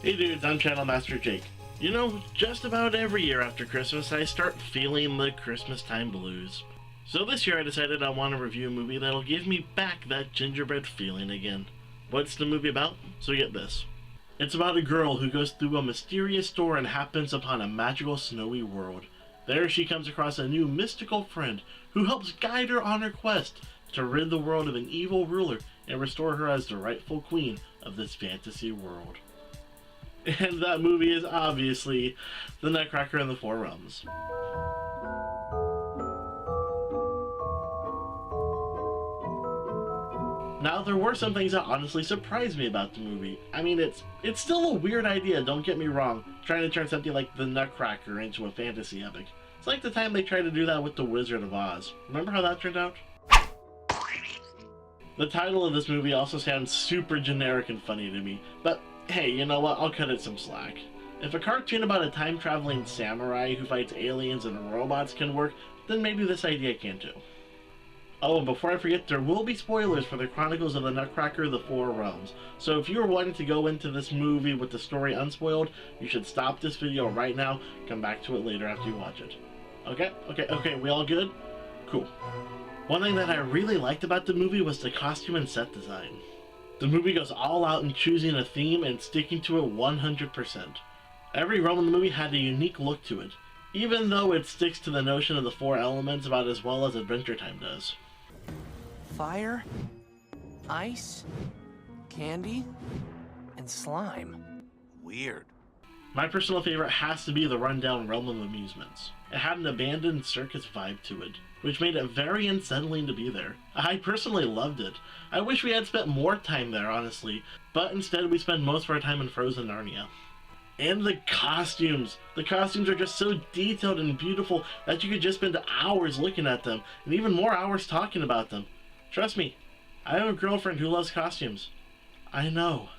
Hey dudes, I'm Channel Master Jake. You know, just about every year after Christmas, I start feeling the Christmas time blues. So this year I decided I want to review a movie that'll give me back that gingerbread feeling again. What's the movie about? So get this. It's about a girl who goes through a mysterious door and happens upon a magical snowy world. There she comes across a new mystical friend who helps guide her on her quest to rid the world of an evil ruler and restore her as the rightful queen of this fantasy world. And that movie is obviously The Nutcracker and the Four Realms. Now, there were some things that honestly surprised me about the movie. I mean, it's still a weird idea, don't get me wrong, trying to turn something like The Nutcracker into a fantasy epic. It's like the time they tried to do that with The Wizard of Oz. Remember how that turned out? The title of this movie also sounds super generic and funny to me, but hey, you know what? I'll cut it some slack. If a cartoon about a time-traveling samurai who fights aliens and robots can work, then maybe this idea can too. Oh, and before I forget, there will be spoilers for the Chronicles of the Nutcracker, The Four Realms. So if you're wanting to go into this movie with the story unspoiled, you should stop this video right now, come back to it later after you watch it. Okay, we all good? Cool. One thing that I really liked about the movie was the costume and set design. The movie goes all out in choosing a theme and sticking to it 100%. Every realm in the movie had a unique look to it, even though it sticks to the notion of the four elements about as well as Adventure Time does. Fire, ice, candy, and slime. Weird. My personal favorite has to be the rundown realm of amusements. It had an abandoned circus vibe to it, which made it very unsettling to be there. I personally loved it. I wish we had spent more time there, honestly, but instead we spent most of our time in frozen Narnia. And the costumes! The costumes are just so detailed and beautiful that you could just spend hours looking at them, and even more hours talking about them. Trust me, I have a girlfriend who loves costumes. I know.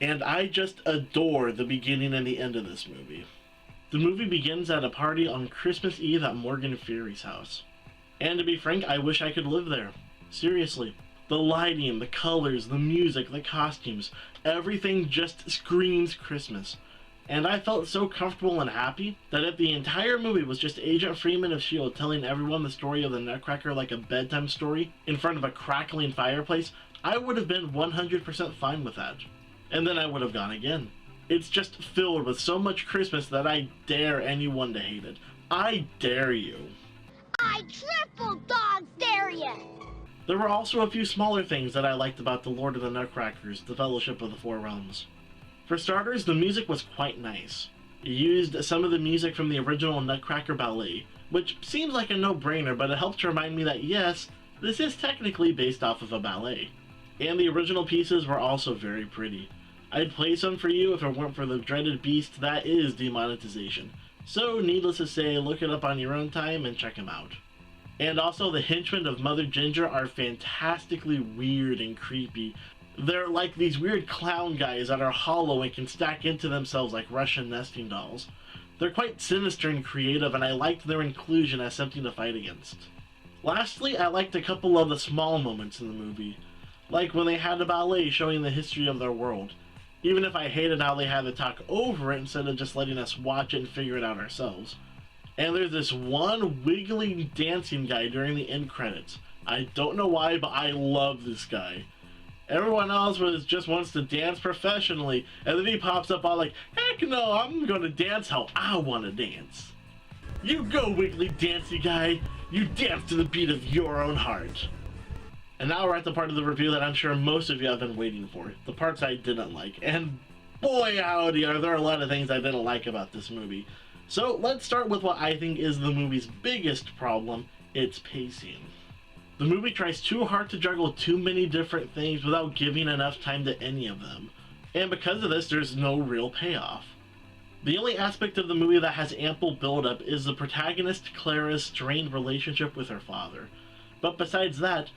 And I just adore the beginning and the end of this movie. The movie begins at a party on Christmas Eve at Morgan Fury's house. And to be frank, I wish I could live there. Seriously. The lighting, the colors, the music, the costumes, everything just screams Christmas. And I felt so comfortable and happy that if the entire movie was just Agent Freeman of S.H.I.E.L.D. telling everyone the story of the Nutcracker like a bedtime story in front of a crackling fireplace, I would have been 100% fine with that. And then I would have gone again. It's just filled with so much Christmas that I dare anyone to hate it. I dare you. I triple dog dare you! There were also a few smaller things that I liked about The Lord of the Nutcrackers, The Fellowship of the Four Realms. For starters, the music was quite nice. It used some of the music from the original Nutcracker ballet, which seems like a no-brainer, but it helps to remind me that yes, this is technically based off of a ballet. And the original pieces were also very pretty. I'd play some for you if it weren't for the dreaded beast that is demonetization. So, needless to say, look it up on your own time and check them out. And also, the henchmen of Mother Ginger are fantastically weird and creepy. They're like these weird clown guys that are hollow and can stack into themselves like Russian nesting dolls. They're quite sinister and creative, and I liked their inclusion as something to fight against. Lastly, I liked a couple of the small moments in the movie, like when they had a ballet showing the history of their world. Even if I hated how they had to talk over it instead of just letting us watch it and figure it out ourselves. And there's this one wiggly dancing guy during the end credits. I don't know why, but I love this guy. Everyone else just wants to dance professionally, and then he pops up all like, heck no, I'm gonna dance how I wanna dance. You go, wiggly dancy guy. You dance to the beat of your own heart. And now we're at the part of the review that I'm sure most of you have been waiting for, the parts I didn't like. And boy howdy are there a lot of things I didn't like about this movie. So let's start with what I think is the movie's biggest problem, its pacing. The movie tries too hard to juggle too many different things without giving enough time to any of them. And because of this, there's no real payoff. The only aspect of the movie that has ample build-up is the protagonist Clara's strained relationship with her father. But besides that,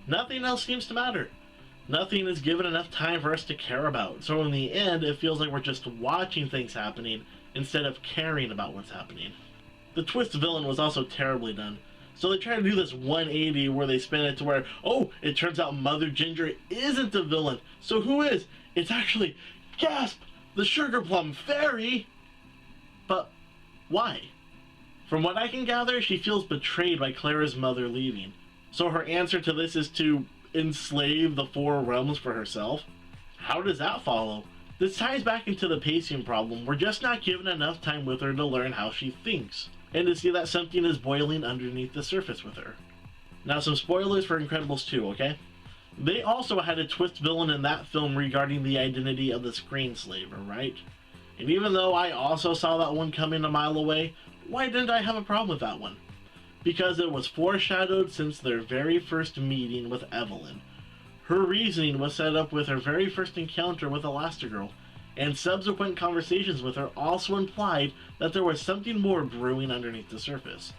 nothing else seems to matter. Nothing is given enough time for us to care about, so in the end it feels like we're just watching things happening instead of caring about what's happening. The twist villain was also terribly done, so they try to do this 180 where they spin it to where, oh, it turns out Mother Ginger isn't the villain, so who is? It's actually, gasp, The Sugar Plum Fairy? But why? From what I can gather, she feels betrayed by Clara's mother leaving. So her answer to this is to enslave the four realms for herself? How does that follow? This ties back into the pacing problem. We're just not given enough time with her to learn how she thinks, and to see that something is boiling underneath the surface with her. Now, some spoilers for Incredibles 2, okay? They also had a twist villain in that film regarding the identity of the screenslaver, right? And even though I also saw that one coming a mile away, why didn't I have a problem with that one? Because it was foreshadowed since their very first meeting with Evelyn. Her reasoning was set up with her very first encounter with Elastigirl, and subsequent conversations with her also implied that there was something more brewing underneath the surface.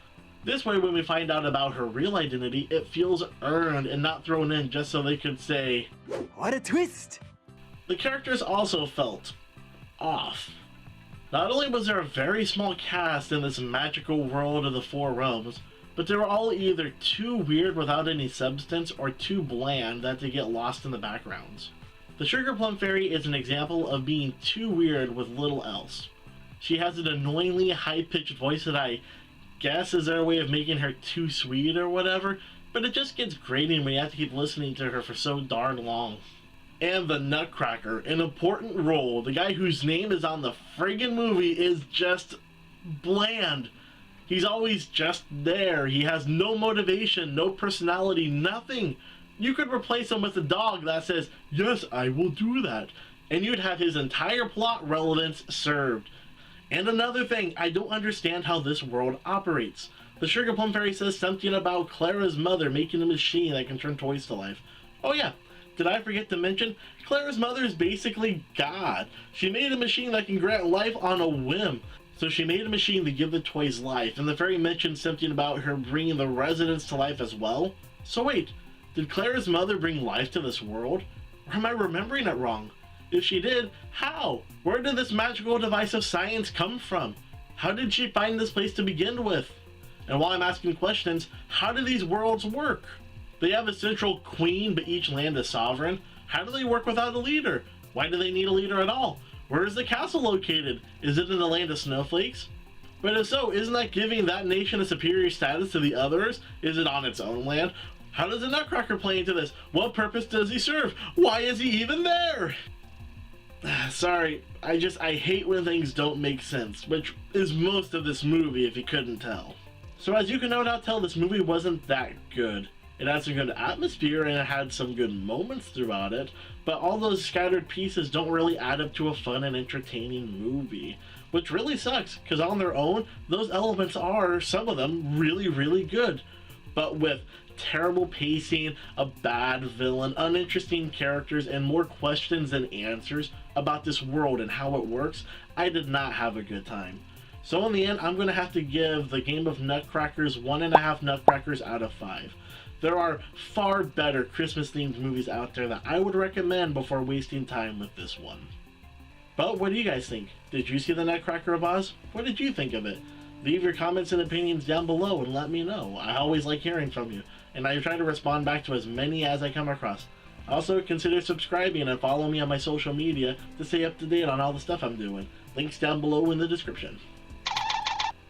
This way, when we find out about her real identity, it feels earned and not thrown in just so they could say, "What a twist!" The characters also felt off. Not only was there a very small cast in this magical world of the Four Realms, but they were all either too weird without any substance or too bland that they get lost in the backgrounds. The Sugar Plum Fairy is an example of being too weird with little else. She has an annoyingly high-pitched voice that I guess is their way of making her too sweet or whatever, but it just gets grating when you have to keep listening to her for so darn long. And the Nutcracker, an important role, the guy whose name is on the friggin' movie, is just bland. He's always just there. He has no motivation, no personality, nothing. You could replace him with a dog that says, "Yes, I will do that," and you'd have his entire plot relevance served. And another thing, I don't understand how this world operates. The Sugar Plum Fairy says something about Clara's mother making a machine that can turn toys to life. Oh yeah, did I forget to mention? Clara's mother is basically God. She made a machine that can grant life on a whim. So she made a machine to give the toys life, and the fairy mentioned something about her bringing the residents to life as well. So wait, did Clara's mother bring life to this world? Or am I remembering it wrong? If she did, how? Where did this magical device of science come from? How did she find this place to begin with? And while I'm asking questions, how do these worlds work? They have a central queen, but each land is sovereign. How do they work without a leader? Why do they need a leader at all? Where is the castle located? Is it in the land of snowflakes? But if so, isn't that giving that nation a superior status to the others? Is it on its own land? How does the Nutcracker play into this? What purpose does he serve? Why is he even there? Sorry, I hate when things don't make sense, which is most of this movie if you couldn't tell. So as you can no doubt tell, this movie wasn't that good. It had some good atmosphere and it had some good moments throughout it, but all those scattered pieces don't really add up to a fun and entertaining movie. Which really sucks, because on their own, those elements are, some of them, really, really good. But with terrible pacing, a bad villain, uninteresting characters, and more questions than answers about this world and how it works, I did not have a good time. So in the end, I'm going to have to give the Game of Nutcrackers 1.5 Nutcrackers out of 5. There are far better Christmas-themed movies out there that I would recommend before wasting time with this one. But what do you guys think? Did you see the Nutcracker of Oz? What did you think of it? Leave your comments and opinions down below and let me know. I always like hearing from you, and I try to respond back to as many as I come across. Also, consider subscribing and follow me on my social media to stay up to date on all the stuff I'm doing. Links down below in the description.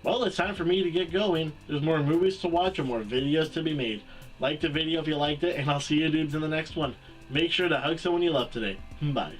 Well, it's time for me to get going. There's more movies to watch and more videos to be made. Like the video if you liked it, and I'll see you dudes in the next one. Make sure to hug someone you love today. Bye.